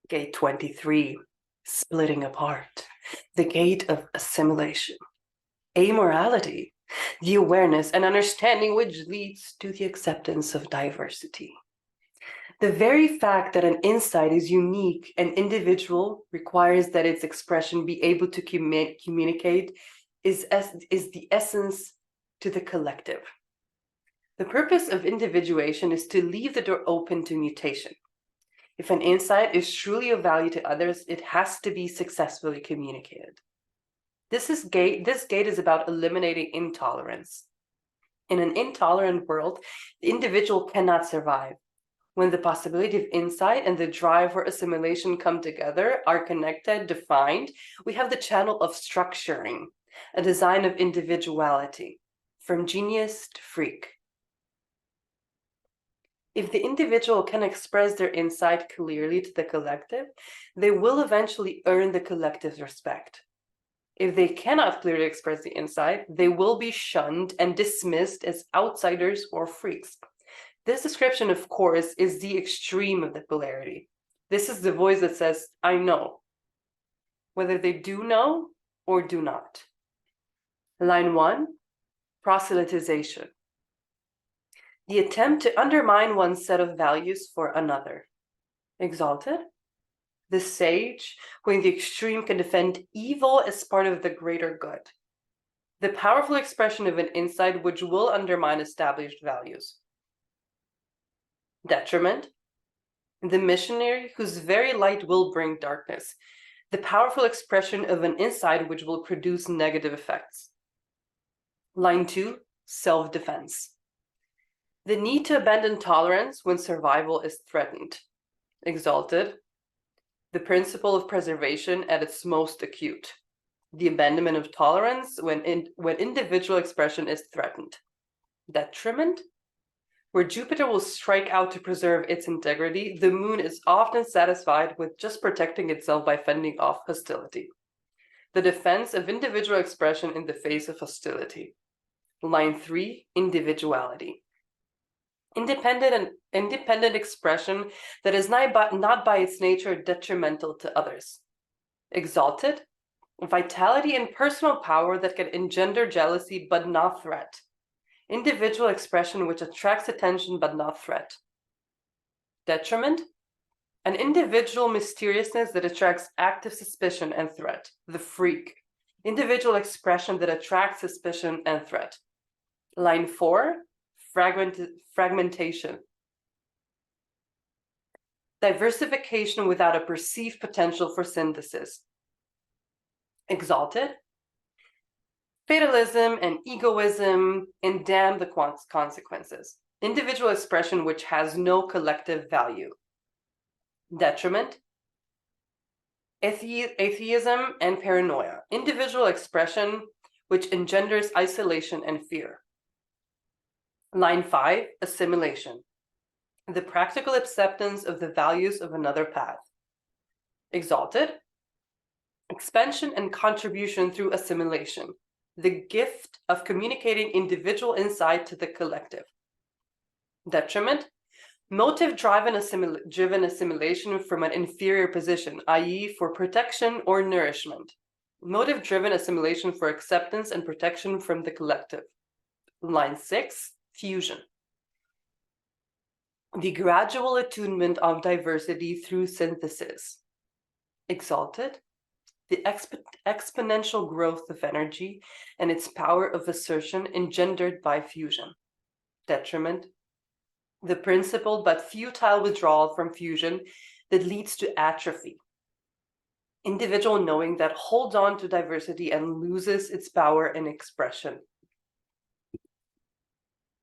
Gate 23, splitting apart. The gate of assimilation. Amorality, the awareness and understanding which leads to the acceptance of diversity. The very fact that an insight is unique and individual requires that its expression be able to communicate is the essence to the collective. The purpose of individuation is to leave the door open to mutation. If an insight is truly of value to others, it has to be successfully communicated. This gate is about eliminating intolerance. In an intolerant world, the individual cannot survive. When the possibility of insight and the drive for assimilation come together, are connected, defined, we have the channel of structuring, a design of individuality, from genius to freak. If the individual can express their insight clearly to the collective, they will eventually earn the collective's respect. If they cannot clearly express the insight, they will be shunned and dismissed as outsiders or freaks. This description, of course, is the extreme of the polarity. This is the voice that says, I know, whether they do know or do not. Line 1, proselytization. The attempt to undermine one's set of values for another. Exalted. The sage, who in the extreme can defend evil as part of the greater good. The powerful expression of an insight which will undermine established values. Detriment. The missionary whose very light will bring darkness. The powerful expression of an insight which will produce negative effects. Line 2, self-defense. The need to abandon tolerance when survival is threatened. Exalted. The principle of preservation at its most acute. The abandonment of tolerance when individual expression is threatened. Detriment. Where Jupiter will strike out to preserve its integrity, the moon is often satisfied with just protecting itself by fending off hostility. The defense of individual expression in the face of hostility. Line 3, individuality. Independent expression that is not by its nature detrimental to others. Exalted, vitality and personal power that can engender jealousy but not threat. Individual expression which attracts attention but not threat. Detriment, an individual mysteriousness that attracts active suspicion and threat. The freak, individual expression that attracts suspicion and threat. Line 4, fragmentation. Diversification without a perceived potential for synthesis. Exalted, fatalism and egoism, and damn the consequences. Individual expression which has no collective value. Detriment, atheism and paranoia. Individual expression which engenders isolation and fear. Line 5, assimilation. The practical acceptance of the values of another path. Exalted, expansion and contribution through assimilation. The gift of communicating individual insight to the collective. Detriment, motive-driven assimilation from an inferior position, i.e. for protection or nourishment. Motive-driven assimilation for acceptance and protection from the collective. Line 6, fusion. The gradual attunement of diversity through synthesis. Exalted, the exponential growth of energy and its power of assertion engendered by fusion. Detriment, the principled but futile withdrawal from fusion that leads to atrophy. Individual knowing that holds on to diversity and loses its power and expression.